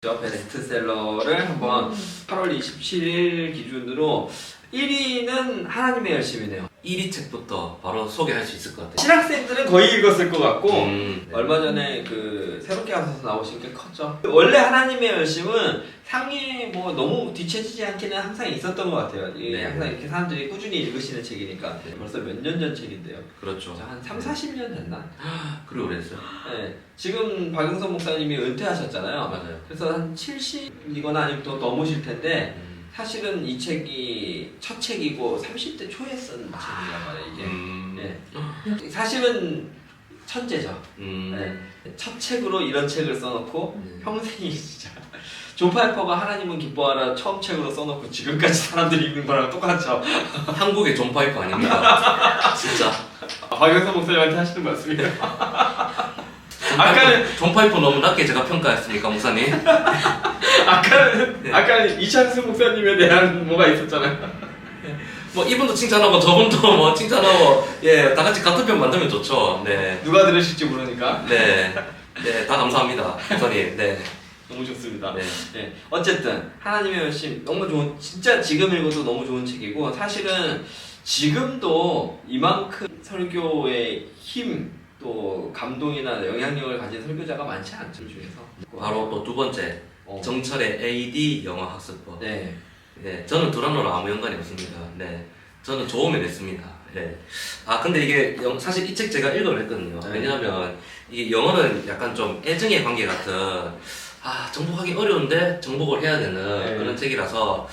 베스트셀러를 한번 8월 27일 기준으로 1위는 하나님의 열심이네요. 1위 책부터 바로 소개할 수 있을 것 같아요. 신학생들은 거의 읽었을 것 같고 네. 얼마 전에 그 새롭게 하셔서 나오신 게 컸죠. 원래 하나님의 열심은 상위에 뭐 너무 뒤처지지 않기는 항상 있었던 것 같아요. 이게 네. 항상 이렇게 사람들이 꾸준히 읽으시는 책이니까 벌써 몇 년 전 책인데요. 그렇죠. 한 3, 40년 됐나? 그래 오래됐어요. 네. 지금 박영선 목사님이 은퇴하셨잖아요. 맞아요. 그래서 한 70이거나 아니면 더 넘으실 텐데 사실은 이 책이 첫 책이고 30대 초에 쓴 책이란 말이에요 이게. 네. 사실은 천재죠. 네. 첫 책으로 이런 책을 써놓고 평생이 진짜 존 파이퍼가 하나님은 기뻐하라 처음 책으로 써놓고 지금까지 사람들이 읽는 거랑 똑같죠. 한국의 존 파이퍼 아닙니까? 진짜. 박영선 목사님한테 하시는 말씀이에요. 아까는 존 파이퍼 너무 낮게 제가 평가했습니까, 목사님? 아까는 이찬수 목사님에 대한 뭐가 있었잖아요. 뭐 이분도 칭찬하고 저분도 뭐 칭찬하고 예, 다 같이 같은 편 만들면 좋죠. 네. 누가 들으실지 모르니까. 네. 네, 다 감사합니다, 목사님. 네. 너무 좋습니다. 네. 네. 어쨌든 하나님의 열심 너무 좋은, 진짜 지금 읽어도 너무 좋은 책이고 사실은 지금도 이만큼 설교의 힘 또 감동이나 영향력을 가진 설교자가 많지 않죠 중에서. 바로 또 두 번째 정철의 AD 영어 학습법. 네. 네, 저는 두란노랑 아무 연관이 없습니다. 네, 저는 조음에 냈습니다. 네. 아 근데 이게 사실 이 책 제가 읽어냈거든요. 네. 왜냐하면 이게 영어는 약간 좀 애증의 관계 같은 정복하기 어려운데 정복을 해야 되는 네. 그런 책이라서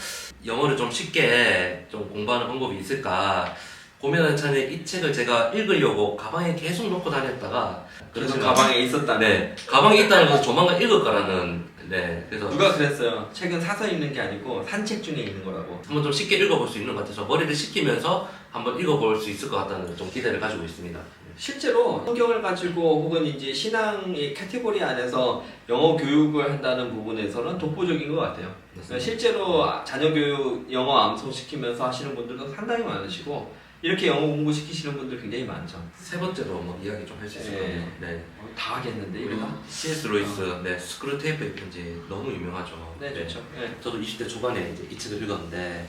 영어를 좀 쉽게 좀 공부하는 방법이 있을까 고민하는 차에 이 책을 제가 읽으려고 가방에 계속 놓고 다녔다가 그래서 가방에 있었다. 네, 가방에 있다는 것은 조만간 읽을 거라는. 네, 그래서 누가 그랬어요. 책은 사서 읽는 게 아니고 산책 중에 읽는 거라고. 한번 좀 쉽게 읽어볼 수 있는 것 같아서 머리를 식히면서 한번 읽어볼 수 있을 것 같다는 좀 기대를 가지고 있습니다. 실제로 성경을 가지고 혹은 이제 신앙의 카테고리 안에서 영어 교육을 한다는 부분에서는 독보적인 것 같아요. 그러니까 실제로 자녀 교육 영어 암송시키면서 하시는 분들도 상당히 많으시고 이렇게 영어 공부시키시는 분들 굉장히 많죠. 세 번째로 뭐 이야기 좀 할 수 있을 것 네. 같아요. 네. 다 하겠는데 우리 이러다? C.S. 로이스, 네, 스크루테이프의 편지 너무 유명하죠. 네, 좋죠. 네. 저도 20대 초반에 이제 이 책을 읽었는데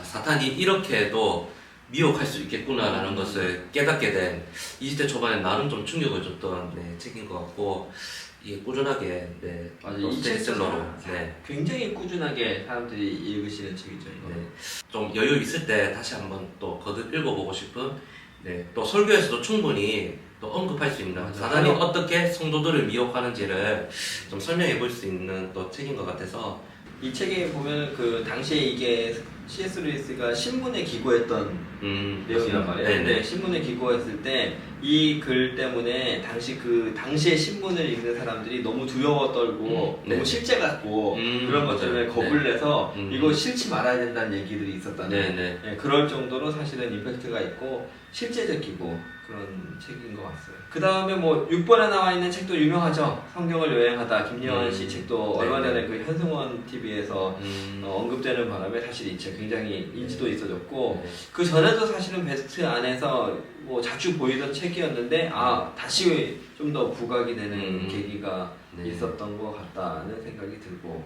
사탄이 이렇게도 미혹할 수 있겠구나라는 것을 깨닫게 된 20대 초반에 나름 좀 충격을 줬던 책인 것 같고 이게 꾸준하게 맞아요. 이 스테디셀러로 굉장히 꾸준하게 사람들이 읽으시는 책이죠. 이거. 좀 여유 있을 때 다시 한번 또 거듭 읽어보고 싶은 또 설교에서도 충분히 또 언급할 수 있는 사단이 어떻게 성도들을 미혹하는지를 좀 설명해 볼 수 있는 또 책인 것 같아서 이 책에 보면 그 당시에 이게 C.S. 루이스가 신문에 기고했던 내용이란 말이에요. 네네. 근데 신문에 기고했을 때 이 글 때문에 당시에 신문을 읽는 사람들이 너무 두려워 떨고 너무 실제 같고 그런 것 때문에 겁을 내서 이거 싫지 말아야 된다는 얘기들이 있었다는 네, 그럴 정도로 사실은 임팩트가 있고 실제적이고 그런 책인 것 같아요. 그 다음에 뭐 6번에 나와 있는 책도 유명하죠. 성경을 여행하다 김여한 씨 책도 얼마 전에 그 현승원 TV에서 언급되는 바람에 사실 이 책 굉장히 인지도 있어졌고 그 전에도 사실은 베스트 안에서 뭐 자주 보이던 책이었는데 다시 좀 더 부각이 되는 계기가 있었던 것 같다는 생각이 들고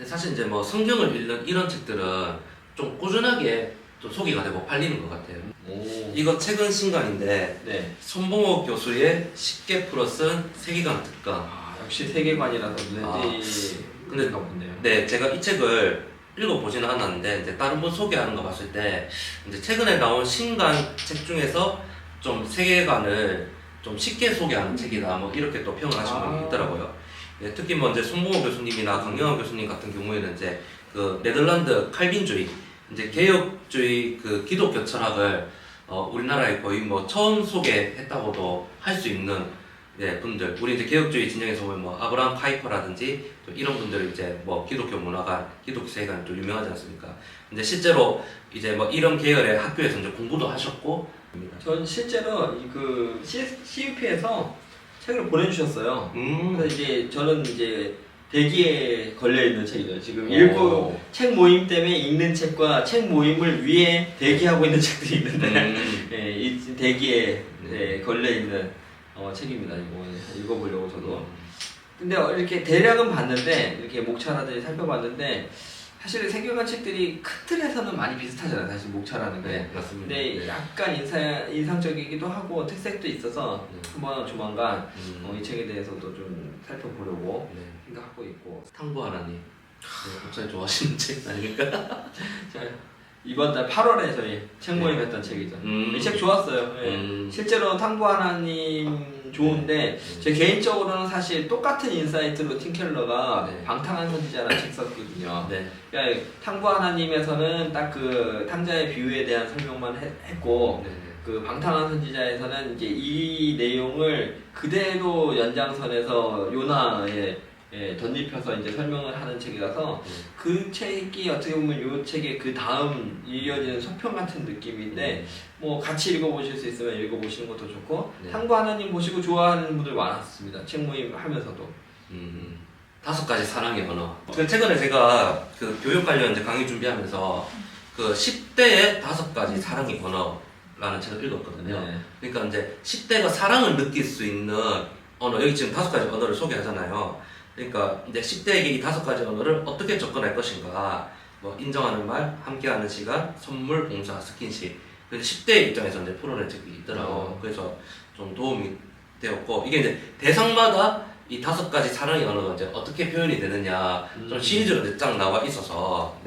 사실 이제 뭐 성경을 읽는 이런 책들은 좀 꾸준하게 좀 소개가 되고 팔리는 것 같아요. 이거 최근 신간인데 손봉호 교수의 쉽게 풀어 쓴 세계관 특강. 역시 세계관이라서 눈에 띄는가 본데요. 네, 제가 이 책을 읽어보지는 않았는데 이제 다른 분 소개하는 거 봤을 때 이제 최근에 나온 신간 책 중에서 좀 세계관을 좀 쉽게 소개하는 책이다 뭐 이렇게 또 평을 하신 분이 있더라고요. 특히 뭐 이제 손봉호 교수님이나 강영환 교수님 같은 경우에는 이제 그 네덜란드 칼빈주의 이제 개혁주의 그 기독교 철학을 우리나라에 거의 뭐 처음 소개했다고도 할 수 있는 분들, 우리 이제 개혁주의 진영에서 보면 뭐 아브라함 카이퍼라든지 또 이런 분들 이제 뭐 기독교 문화가 기독교 세계관이 좀 유명하지 않습니까? 근데 실제로 이제 뭐 이런 계열의 학교에서 이제 공부도 하셨고, 전 실제로 그 CUP에서 책을 보내주셨어요. 그래서 이제 저는 이제 대기에 걸려 있는 책이죠. 지금 읽고 책 모임 때문에 읽는 책과 책 모임을 위해 대기하고 있는 책들이 있는데 이 대기에 걸려 있는 책입니다. 이거 읽어보려고 저도 근데 이렇게 대략은 봤는데 이렇게 목차라든지 살펴봤는데 사실 세계관 책들이 큰 틀에서는 많이 비슷하잖아요. 사실 목차라는 게. 네, 맞습니다. 근데 네. 약간 인상적이기도 하고 특색도 있어서 한번 조만간 이 책에 대해서도 좀 살펴보려고 네. 생각하고 있고. 탕구 하나님. 네, 목사님 좋아하시는 책 아닙니까? 자, 이번 달 8월에 저희 책 모임 했던 책이죠. 이 책 좋았어요. 네. 실제로 탕구 하나님 좋은데 제 개인적으로는 사실 똑같은 인사이트로 팀 켈러가 방탕한 선지자라는 책 썼거든요. 그러니까 탕구 하나님에서는 딱 그 탕자의 비유에 대한 설명만 했고 그 방탕한 선지자에서는 이제 이 내용을 그대로 연장선에서 요나에 덧입혀서 이제 설명을 하는 책이라서 그 책이 어떻게 보면 이 책의 그 다음 이어지는 소편 같은 느낌인데 뭐 같이 읽어보실 수 있으면 읽어보시는 것도 좋고 탕구 하나님 보시고 좋아하는 분들 많았습니다. 책 모임 하면서도. 5가지 사랑의 언어. 최근에 제가 그 교육 관련 이제 강의 준비하면서 그 10대의 5가지 사랑의 언어라는 책을 읽었거든요. 그러니까 이제 10대가 사랑을 느낄 수 있는 언어, 여기 지금 5가지 언어를 소개하잖아요. 그러니까 이제 10대에게 이 5가지 언어를 어떻게 접근할 것인가, 뭐 인정하는 말, 함께하는 시간, 선물, 봉사, 스킨십. 그래서 10대 입장에서 이제 풀어낸 책이 있더라고요. 그래서 좀 도움이 되었고, 이게 이제 대상마다 이 5가지 사랑의 언어가 이제 어떻게 표현이 되느냐, 좀 시리즈로 이제 쫙 나와 있어서,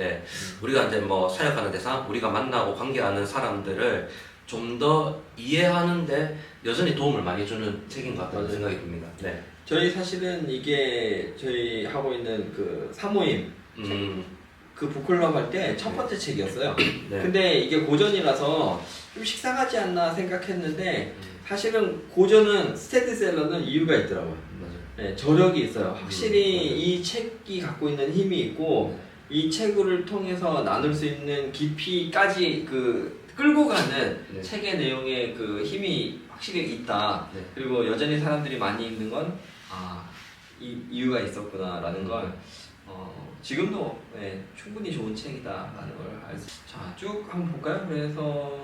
우리가 이제 뭐 사역하는 대상, 우리가 만나고 관계하는 사람들을 좀 더 이해하는데 여전히 도움을 많이 주는 책인 것 같다는 생각이 듭니다. 저희 사실은 이게 저희 하고 있는 그 사모임 그 북클럽 할 때 첫 번째 책이었어요. 근데 이게 고전이라서 좀 식상하지 않나 생각했는데 사실은 고전은 스테디셀러는 이유가 있더라고요. 저력이 있어요. 확실히 이 책이 갖고 있는 힘이 있고 이 책을 통해서 나눌 수 있는 깊이까지 그 끌고 가는 책의 내용에 그 힘이 확실히 있다. 그리고 여전히 사람들이 많이 읽는 건 이유가 있었구나라는 걸 지금도 충분히 좋은 책이다라는 걸 알 수. 자, 쭉 한번 볼까요? 그래서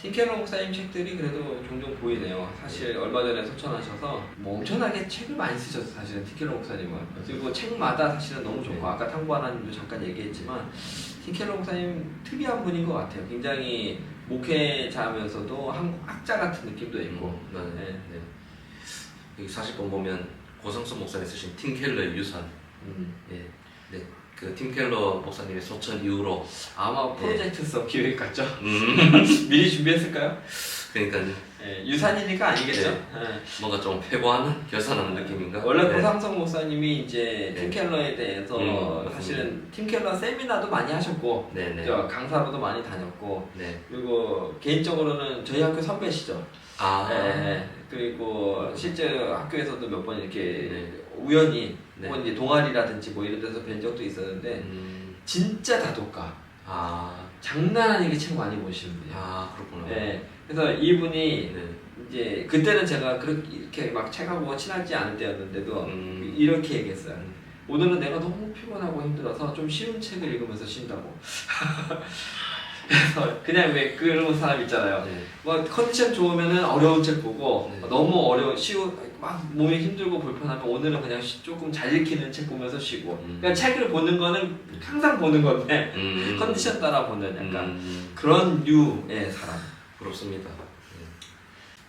팀 켈러 목사님 책들이 그래도 종종 보이네요. 사실 얼마 전에 소천하셔서 뭐 엄청나게 책을 많이 쓰셨어요. 사실은 팀 켈러 목사님은. 그리고 책마다 사실은 너무 좋고 아까 탕구 하나님도 잠깐 얘기했지만 팀 켈러 목사님 특이한 분인 것 같아요. 굉장히 목회자면서도 학자 같은 느낌도 있고. 여기 40번 보면 고성수 목사님 쓰신 팀 켈러의 유산. 그 팀 켈러 목사님의 소천 이후로 아마 프로젝트 서 기획 같죠? 미리 준비했을까요? 그러니까요. 유산이니까 아니겠죠? 뭔가 좀 회고하는, 결산하는 느낌인가? 원래 고상성 목사님이 이제 팀 켈러에 대해서 사실은 팀 켈러 세미나도 많이 하셨고 강사로도 많이 다녔고 그리고 개인적으로는 저희 학교 선배시죠. 그리고 실제 학교에서도 몇 번 이렇게 우연히 혹은 이제 동아리라든지 뭐 이런 데서 뵌 적도 있었는데 진짜 다독가. 장난 아니게 책 많이 보시는 분이에요. 그렇구나. 그래서 이분이 이제 그때는 제가 그렇게 막 책하고 친하지 않을 때였는데도 이렇게 얘기했어요. 오늘은 내가 너무 피곤하고 힘들어서 좀 쉬운 책을 읽으면서 쉰다고. 그래서 그냥 왜 그런 사람 있잖아요. 뭐 컨디션 좋으면은 어려운 책 보고 너무 막 몸이 힘들고 불편하면 오늘은 그냥 조금 잘 읽히는 책 보면서 쉬고. 그러니까 책을 보는 거는 항상 보는 건데 컨디션 따라 보는 약간 그런 류의 사람. 그렇습니다.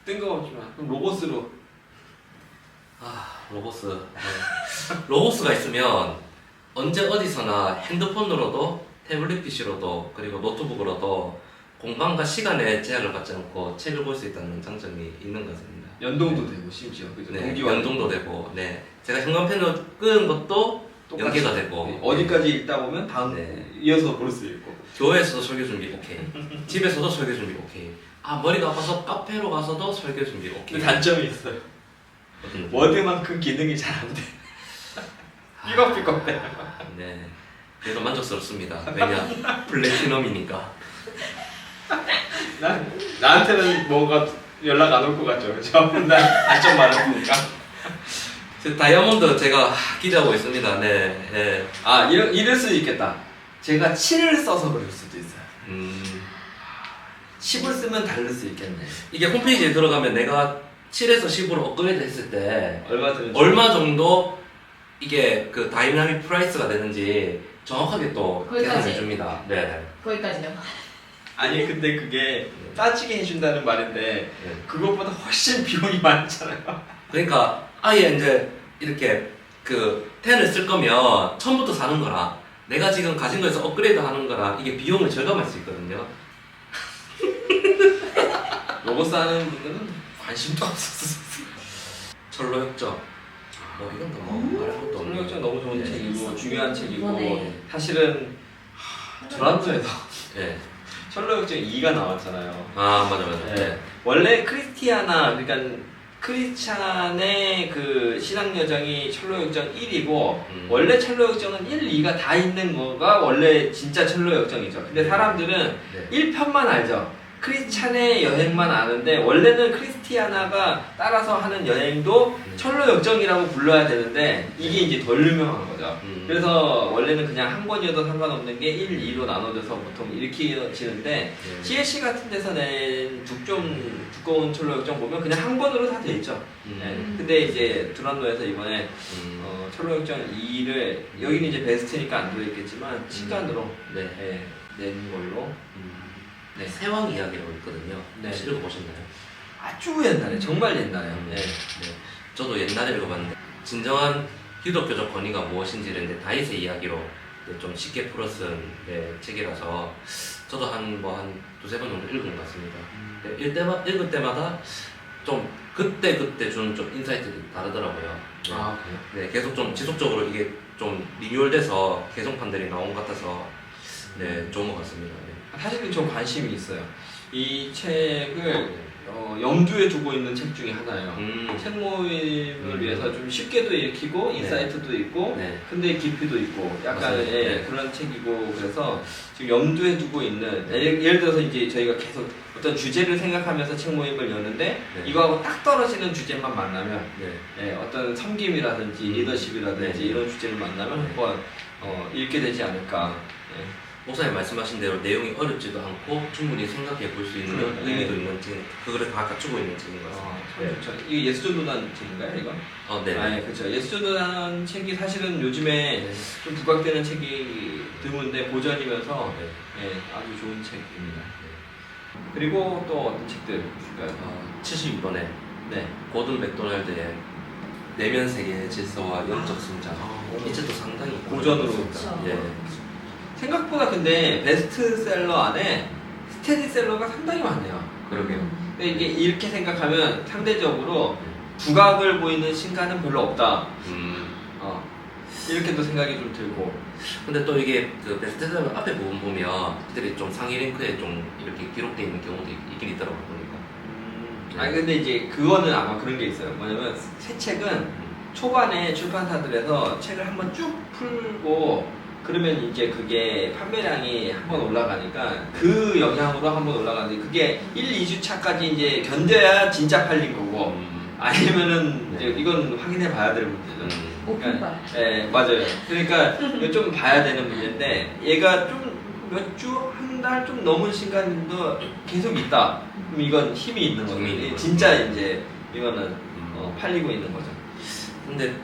뜬금없지만 그럼 로봇으로. 로보스. 로보스가 있으면 언제 어디서나 핸드폰으로도 태블릿 PC로도 그리고 노트북으로도 공간과 시간에 제약을 받지 않고 책을 볼 수 있다는 장점이 있는 것 같습니다. 연동도 되고 심지어 그죠? 연동도 되고 제가 현관펜을 끄는 것도 연계가 되고 어디까지 읽다 보면 다음 이어서 볼 수 있고 교회에서도 설교 준비 오케이 집에서도 설교 준비 오케이 머리가 아파서 카페로 가서도 설교 준비 오케이. 단점이 있어요. 워드만큼 기능이 잘 안 돼. 삐걱삐걱대. 그래도 만족스럽습니다. 왜냐 플래티넘이니까. 나한테는 뭔가 연락 안 올 것 같죠, 그렇죠? 난 단점 많으니까. 다이아몬드 제가 기대하고 있습니다. 이럴 수도 있겠다. 제가 7을 써서 그럴 수도 있어요. 10을 쓰면 다를 수 있겠네. 이게 홈페이지에 들어가면 내가 7에서 10으로 업그레이드 했을 때 얼마 정도 이게 그 다이나믹 프라이스가 되는지 정확하게 또 거기까지. 계산해 줍니다. 네. 거기까지요. 아니 근데 그게 따지게 해준다는 말인데 네. 그것보다 훨씬 비용이 많잖아요. 그러니까 아예 이제 이렇게 그 10을 쓸 거면 처음부터 사는 거라 내가 지금 가진 거에서 업그레이드 하는 거라 이게 비용을 절감할 수 있거든요. 로고 싸는 분들은 관심도 없었어. 철로 역정. 뭐 이건 뭐 말할 것도 없는. 철로역정 너무 좋은 네. 책이고 중요한 책이고 이번에. 사실은 드란도에서 네. 철로역정 2가 나왔잖아요. 아 맞아. 네. 원래 크리스티아나 그러니까 크리스찬의 그 신앙 여정이 철로역정 1이고 원래 철로역정은 1, 2가 다 있는 거가 원래 진짜 철로역정이죠. 근데 사람들은 네. 1편만 알죠. 크리스찬의 여행만 아는데 원래는 크리스티아나가 따라서 하는 여행도 철로역정이라고 불러야 되는데 이게 이제 덜 유명한 거죠. 그래서 원래는 그냥 한 권이어도 상관없는 게 1, 2로 나눠져서 보통 이렇게 지는데 CLC 같은 데서 낸 좀 두꺼운 철로역정 보면 그냥 한 권으로 다 돼 있죠. 네. 근데 이제 두란노에서 이번에 철로역정 2를 여기는 이제 베스트니까 안 들어있겠지만 신간으로 네. 낸 걸로 네. 세왕 이야기라고 있거든요. 네. 혹시 읽어보셨나요? 아주 옛날에 정말 옛날에 네. 저도 옛날에 읽어봤는데 진정한 기독교적 권위가 무엇인지를 이제 다윗의 이야기로 좀 쉽게 풀어쓴 책이라서 저도 한 두세 번 정도 읽은 것 같습니다. 읽을 때마다 좀 그때 주는 좀 인사이트들이 다르더라고요. 아 그래요? 네, 계속 좀 지속적으로 이게 좀 리뉴얼돼서 개정판들이 나온 것 같아서 네, 좋은 것 같습니다. 네. 사실은 좀 관심이 있어요. 이 책을 염두에 두고 있는 책 중에 하나예요. 책 모임을 위해서 좀 쉽게도 읽히고 인사이트도 있고 네. 근데 깊이도 있고 약간 맞아요. 예, 그런 책이고 그래서 지금 염두에 두고 있는 예를 들어서 이제 저희가 계속 어떤 주제를 생각하면서 책 모임을 여는데 네. 이거하고 딱 떨어지는 주제만 만나면 네. 예, 어떤 섬김이라든지 리더십이라든지 네. 이런 주제를 만나면 한번 읽게 되지 않을까. 예. 목사님 말씀하신 대로 내용이 어렵지도 않고 충분히 생각해 볼 수 있는 의미도 있는 책, 그거를 다 갖추고 있는 책인 것 같습니다. 참 좋죠. 이게 예수전도단 책인가요, 이건? 네. 아, 예, 그렇죠. 예수전도단 책이 사실은 요즘에 좀 부각되는 책이 드문데 고전이면서 예, 아주 좋은 책입니다. 그리고 또 어떤 책들 보실까요? 72번에 네. 고든 맥도날드의 내면 세계의 질서와 영적 성장. 이 책도 상당히 고전으로. 그렇죠. 예. 생각보다 근데 베스트셀러 안에 스테디셀러가 상당히 많네요. 그러게요. 근데 이게 이렇게 생각하면 상대적으로 부각을 보이는 신간은 별로 없다. 이렇게도 생각이 좀 들고. 근데 또 이게 그 베스트셀러 앞에 부분 보면 그들이 좀 상위 링크에 좀 이렇게 기록되어 있는 경우도 있긴 있더라고요, 보니까. 아니 근데 이제 그거는 아마 그런 게 있어요. 뭐냐면 새 책은 초반에 출판사들에서 책을 한번 쭉 풀고 그러면 이제 그게 판매량이 한번 올라가니까 그 영향으로 한번 올라가는데 그게 1, 2주 차까지 이제 견뎌야 진짜 팔린 거고 아니면은 이제 이건 확인해 봐야 될 문제죠. 오픈발. 네, 맞아요. 그러니까 이거 좀 봐야 되는 문제인데 얘가 좀 몇 주, 한 달 좀 넘은 시간도 계속 있다. 그럼 이건 힘이 있는 거죠. 힘이 있는 진짜 이제 이거는 팔리고 있는 거죠. 근데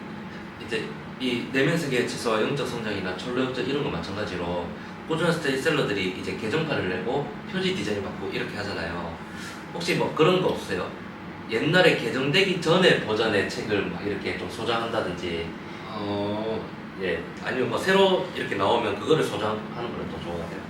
이제 이 내면 세계의 질서와 영적 성장이나 철로역적 이런 거 마찬가지로 꾸준한 스테디셀러들이 이제 개정판을 내고 표지 디자인 받고 이렇게 하잖아요. 혹시 뭐 그런 거 없어요? 옛날에 개정되기 전에 버전의 책을 막 이렇게 좀 소장한다든지 예 아니면 뭐 새로 이렇게 나오면 그거를 소장하는 거는 더 좋은 것 같아요.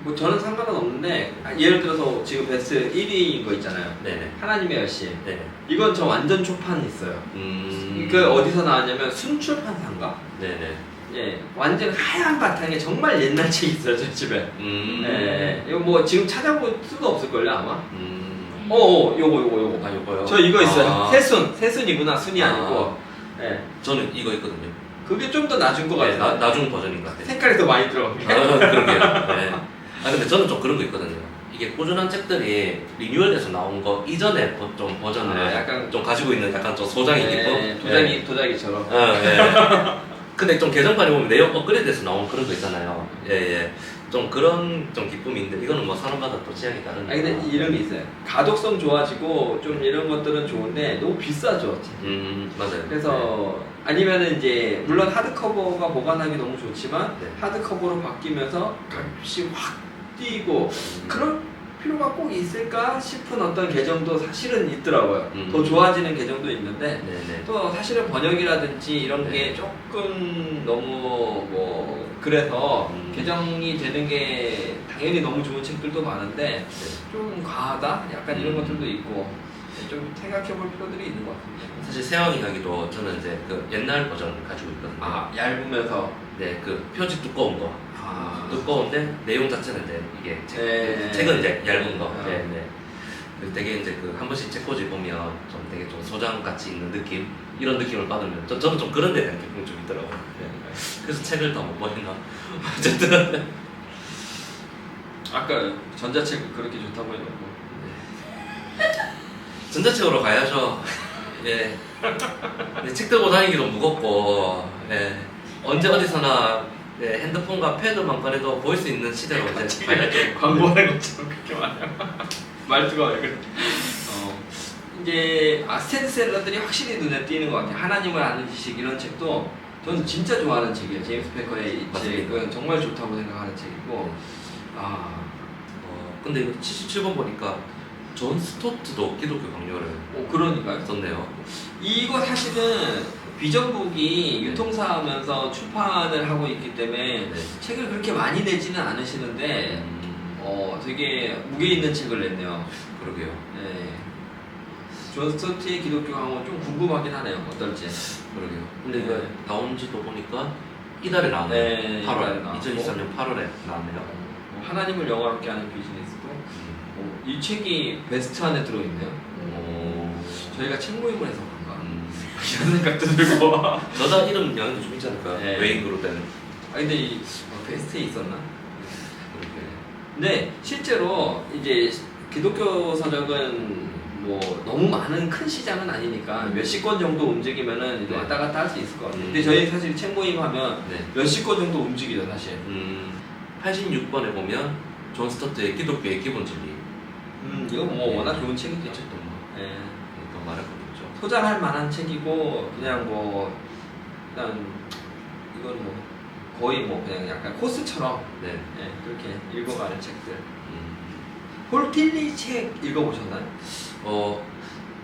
뭐 저는 상관은 없는데 예를 들어서 지금 베스트 1위인 거 있잖아요. 네네. 하나님의 열심. 네네. 이건 저 완전 초판이 있어요. 그 어디서 나왔냐면 순출판사인가? 네네. 예, 완전 하얀 바탕에 정말 옛날 책이 있어요, 저 집에. 예, 이거 뭐 지금 찾아볼 수도 없을걸요, 아마? 요거. 아, 요거요? 저 이거 있어요. 아. 세순이구나, 순이 아니고. 예, 저는 이거 있거든요. 그게 좀 더 낮은 것 네, 같아요. 나중 버전인 것 같아요. 색깔이 더 많이 들어갑니다. 그러게요. 네. 근데 저는 좀 그런 거 있거든요. 이게 꾸준한 책들이 리뉴얼돼서 나온 거 이전에 좀 버전을 약간 좀 가지고 있는 약간 좀 소장이 있고 도자기처럼. 근데 좀 개정판에 보면 내용 업그레이드해서 나온 그런 거 있잖아요. 예. 좀 그런 좀 기쁨인데 이거는 뭐 사람마다 또 취향이 다르니까. 아니 근데 이런 게 있어요. 가독성 좋아지고 좀 이런 것들은 좋은데 너무 비싸죠. 맞아요. 그래서 아니면은 이제 물론 하드커버가 보관하기 너무 좋지만 네. 하드커버로 바뀌면서 값이 확 뛰고 그럴 필요가 꼭 있을까 싶은 어떤 계정도 사실은 있더라고요. 더 좋아지는 계정도 있는데 네네. 또 사실은 번역이라든지 이런 네. 게 조금 너무 뭐 그래서 개정이 되는 게 당연히 너무 좋은 책들도 많은데 좀 과하다? 약간 이런 것들도 있고 좀 생각해볼 필요들이 있는 것 같습니다. 사실 세왕 이야기도 저는 이제 그 옛날 버전을 가지고 있거든요. 아 얇으면서 네, 그 표지 두꺼운 거. 아 두꺼운데 내용 자체는 이제 이게 네. 책은 이제 얇은 거. 아. 네. 그래서 되게 이제 그 한 번씩 책꽂이 보면 좀 되게 좀 소장 가치 있는 느낌 이런 느낌을 받으면 저는 좀 그런 데 대한 기쁨이 좀 있더라고요. 네. 그래서 책을 다 못 버리나. 어쨌든 아까 전자책 그렇게 좋다고 해놓고 전자책으로 가야죠. 예. 근데 책 들고 다니기도 무겁고, 예. 언제 어디서나 예, 핸드폰과 패드만 꺼내도 볼 수 있는 시대로 이제 가야죠. 광고하는 것처럼 그렇게 많아요. 말투가 왜 그래? 이제 스탠드셀러들이 확실히 눈에 띄는 것 같아요. 하나님을 아는 지식 이런 책도 저는 진짜 좋아하는 책이에요. 제임스 패커의 이 책은 정말 좋다고 생각하는 책이고 근데 이거 77번 보니까 존 스토트도 기독교 강요를 그러니까요. 썼네요. 이거 사실은 비전북이 유통사하면서 출판을 하고 있기 때문에 네. 책을 그렇게 많이 내지는 않으시는데 되게 무게 있는 책을 냈네요. 그러게요. 네. 존 스토트의 기독교 강호 좀 궁금하긴 하네요. 어떨지. 그러게요. 근데 네. 이거 나온 지도 보니까 이달에 나왔네요. 네, 8월. 이달에 나왔고. 2023년 8월에 나왔네요. 하나님을 영화롭게 하는 비즈니스도 이 책이 베스트 안에 들어있네요. 저희가 책 모임을 해서 그런가? 이런 생각도 들고. 여자 이름 영향도 좀 있지 않을까요? 네. 외인그룹 된. 근데 이 베스트에 있었나? 그렇게. 근데 실제로 이제 기독교 서적은 뭐 너무 많은 큰 시장은 아니니까 몇십 권 정도 움직이면은 이제 네. 왔다 갔다 할 수 있을 것 같아요. 근데 저희 사실 책 모임 하면 네. 몇십 권 정도 움직이죠 사실. 86번에 보면 존 스토트의 기독교의 기본 진리. 이거 뭐 워낙 좋은 이 책이죠. 책도 뭐 네. 더 말할 것도 없죠. 소장할 만한 책이고 그냥 뭐 일단 이건 뭐 거의 뭐 그냥 약간 코스처럼 네. 그렇게 읽어가는 책들. 폴 틸리 책 읽어보셨나요?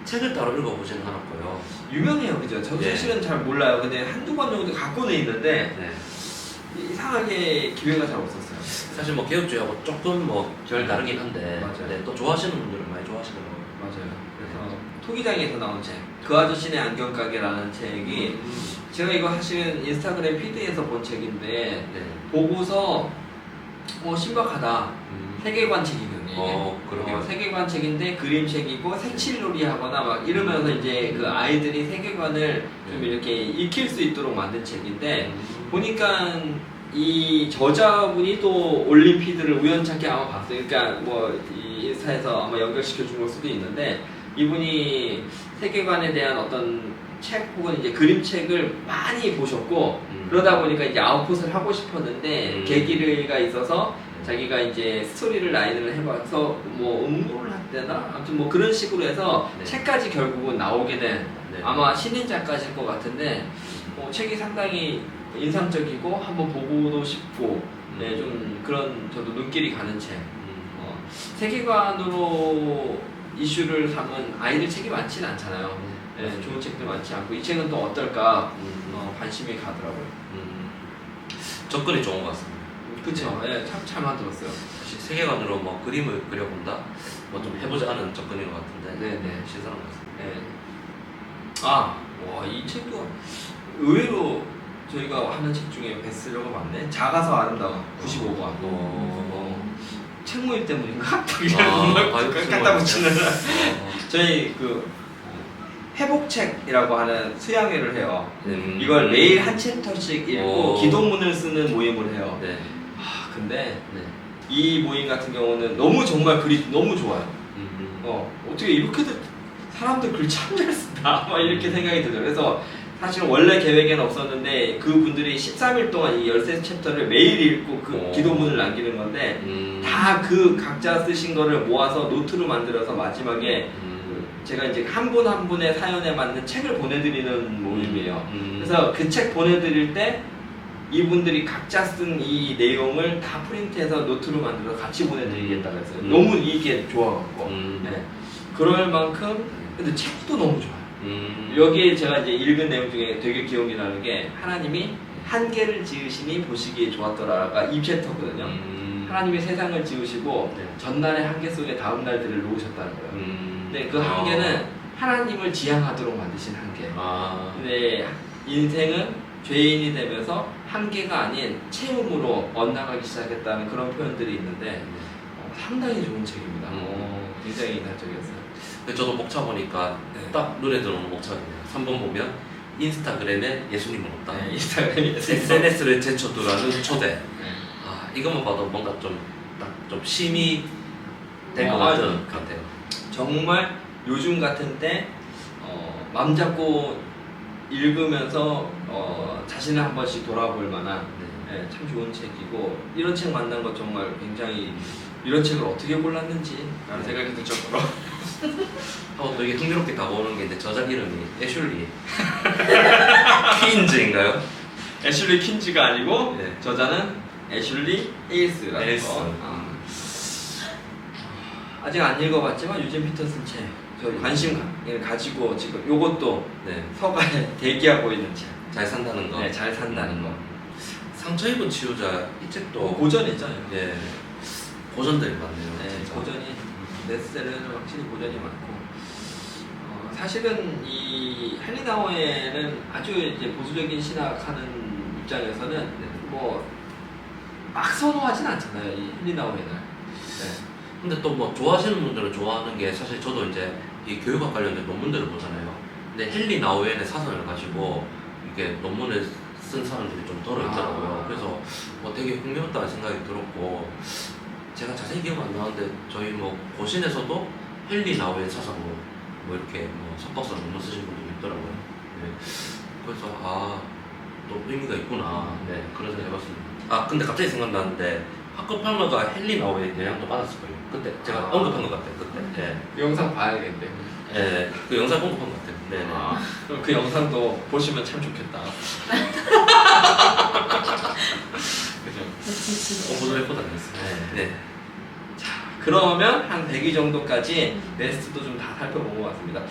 책을 따로 읽어보지는 않았고요. 유명해요, 그죠? 저도 예. 사실은 잘 몰라요. 근데 한두 권 정도 갖고는 있는데 네. 이상하게 기회가 잘 없었어요. 사실 뭐 개혁주의하고 조금 뭐 결 다르긴 한데 맞아요. 네, 또 좋아하시는 분들은 많이 좋아하시더라고요. 맞아요. 그래서 토기장에서 나온 책, 그 아저씨네 안경가게라는 책이 제가 이거 사실은 인스타그램 피드에서 본 책인데 네. 보고서 신박하다. 세계관 책이거든요. 이게. 그러게요. 세계관 책인데 그림책이고 색칠놀이 하거나 막 이러면서 이제 그 아이들이 세계관을 좀 이렇게 익힐 수 있도록 만든 책인데 보니까 이 저자분이 또 올림피드를 우연찮게 아마 봤어요. 그러니까 뭐 이 인스타에서 아마 연결시켜 준 걸 수도 있는데 이분이 세계관에 대한 어떤 책 혹은 이제 그림책을 많이 보셨고 그러다 보니까 이제 아웃풋을 하고 싶었는데 계기가 있어서 자기가 이제 스토리를 라인을 해봐서 뭐 응모를 했대나 아무튼 뭐 그런 식으로 해서 네. 책까지 결국은 나오게 된 네. 아마 신인 작가실 것 같은데 책이 상당히 인상적이고 한번 보고도 싶고 네, 좀 그런 저도 눈길이 가는 책. 세계관으로 이슈를 삼은 아이들 책이 많지는 않잖아요. 네, 좋은 책들 많지 않고 이 책은 또 어떨까 관심이 가더라고요. 접근이 좋은 것 같습니다. 그쵸? 네, 참 잘 만들었어요. 사실 세계관으로 뭐 그림을 그려본다, 뭐 좀 해보자 하는 접근인 것 같은데, 네네. 신선한 것 같습니다. 네. 와, 이 책도 의외로 저희가 하는 책 중에 베스트셀러가 많네. 작아서 아름다워. 95권. 책 모임 때문인가? 갖다 붙이는. 저희 그 회복책이라고 하는 수양회를 해요. 이걸 매일 한 챕터씩 읽고 기도문을 쓰는 모임을 해요. 네. 근데 이 모임 같은 경우는 너무 정말 글이 너무 좋아요. 어떻게 이렇게도 사람들 글 참 잘 쓴다 막 이렇게 생각이 들어요. 그래서 사실 원래 계획에는 없었는데 그분들이 13일 동안 이 13챕터를 매일 읽고 그 기도문을 남기는 건데 다 그 각자 쓰신 거를 모아서 노트로 만들어서 마지막에 제가 이제 한 분 한 분의 사연에 맞는 책을 보내드리는 모임이에요. 그래서 그 책 보내드릴 때 이분들이 각자 쓴 이 내용을 다 프린트해서 노트로 만들어서 같이 보내드리겠다고 했어요. 너무 이게 좋아갖고. 네. 그럴 만큼 근데 책도 너무 좋아요. 여기에 제가 이제 읽은 내용 중에 되게 기억이 나는 게 하나님이 한계를 지으시니 보시기에 좋았더라가 이 챕터거든요. 하나님이 세상을 지으시고 전날의 한계 속에 다음 날들을 놓으셨다는 거예요. 근데 그 한계는 하나님을 지향하도록 만드신 한계. 근데 인생은 죄인이 되면서 한계가 아닌 채움으로 엇나가기 시작했다는 그런 표현들이 있는데 상당히 좋은 책입니다. 굉장히 인상적이었어요. 저도 목차 보니까 딱 눈에 들어오는 목차입니다. 3번 보면 인스타그램에 예수님은 없다. 인스타그램에 SNS를 제쳐두라는 초대. 이것만 봐도 뭔가 좀 심이 될 것 같아요. 정말 요즘 같은 때 맘 잡고 읽으면서 자신을 한 번씩 돌아볼 만한 참 좋은 책이고 이런 책 만난 것 정말 굉장히 이런 책을 어떻게 골랐는지 라는 생각이 들 정도로 또 이게 흥미롭게 다가오는 게 이제 저자 이름이 애슐리 퀸즈인가요? 애슐리 퀸즈가 아니고 저자는 애슐리 헤일스라는 거. 아직 안 읽어봤지만 유진 피터슨 책 저 관심 가지고 지금 요것도 서가에 대기하고 있는 책. 잘 산다는 거. 네, 잘 산다는 거. 상처 입은 치유자 이 책도 고전이죠. 예, 고전들이 많네요. 네, 고전이 베스트셀러는 확실히 고전이 많고 사실은 이 헨리 나우에는 아주 이제 보수적인 신학하는 입장에서는 뭐 막 선호하진 않잖아요. 이 헨리 나우에는. 근데 또 뭐 좋아하시는 분들은 좋아하는 게 사실 저도 이제 이 교육학 관련된 논문들을 보잖아요. 근데 헨리 나우엔의 사상을 가지고 이게 논문을 쓴 사람들이 좀 덜어 있더라고요. 그래서 뭐 되게 흥미롭다는 생각이 들었고 제가 자세히 기억 안 나는데 저희 뭐 고신에서도 헨리 나우엔 사상으로 뭐 이렇게 뭐 석박사 논문 쓰신 분들이 있더라고요. 그래서 또 의미가 있구나. 그런 생각 해봤습니다. 근데 갑자기 생각나는데 하커 팔머가 헨리 나우의 영향도 받았을 거예요. 그때 제가 언급한 것 같아요. 그때. 그 영상 봐야겠네. 그 영상 언급한 것 같아요. 네네. 그럼 그 영상도 보시면 참 좋겠다. 그죠? 공부도 해보다 그랬어요. 네. 자, 그러면 한 100위 정도까지 베스트도 좀 다 살펴본 것 같습니다.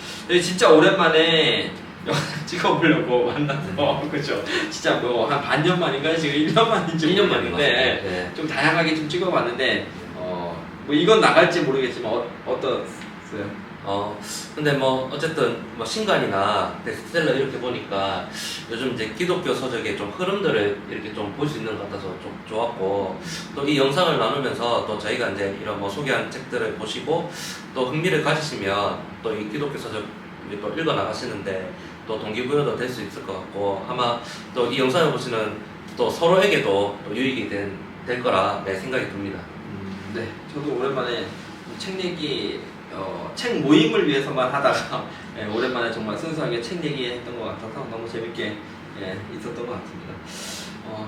진짜 오랜만에 영상 찍어보려고 만나서 그죠? 진짜 뭐 한 반년 만인가요? 지금 1년 만인지 1년 만인 것 모르겠는데 같아요. 좀 다양하게 좀 찍어봤는데 뭐 이건 나갈지 모르겠지만 어떠세요? 근데 뭐 어쨌든 뭐 신간이나 베스트셀러 이렇게 보니까 요즘 이제 기독교 서적의 좀 흐름들을 이렇게 좀 볼 수 있는 것 같아서 좀 좋았고 또 이 영상을 나누면서 또 저희가 이제 이런 뭐 소개한 책들을 보시고 또 흥미를 가지시면 또 이 기독교 서적 또 읽어 나가시는데 또 동기부여도 될 수 있을 것 같고 아마 또 이 영상을 보시는 또 서로에게도 또 유익이 될 거라 생각이 듭니다. 네, 저도 오랜만에 책 얘기 책 모임을 위해서만 하다가 오랜만에 정말 순수하게 책 얘기했던 것 같아서 너무 재밌게 있었던 것 같습니다.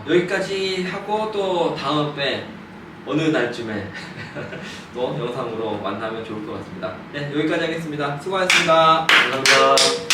여기까지 하고 또 다음 회 어느 날쯤에 또 영상으로 만나면 좋을 것 같습니다. 네, 여기까지 하겠습니다. 수고하셨습니다. 감사합니다.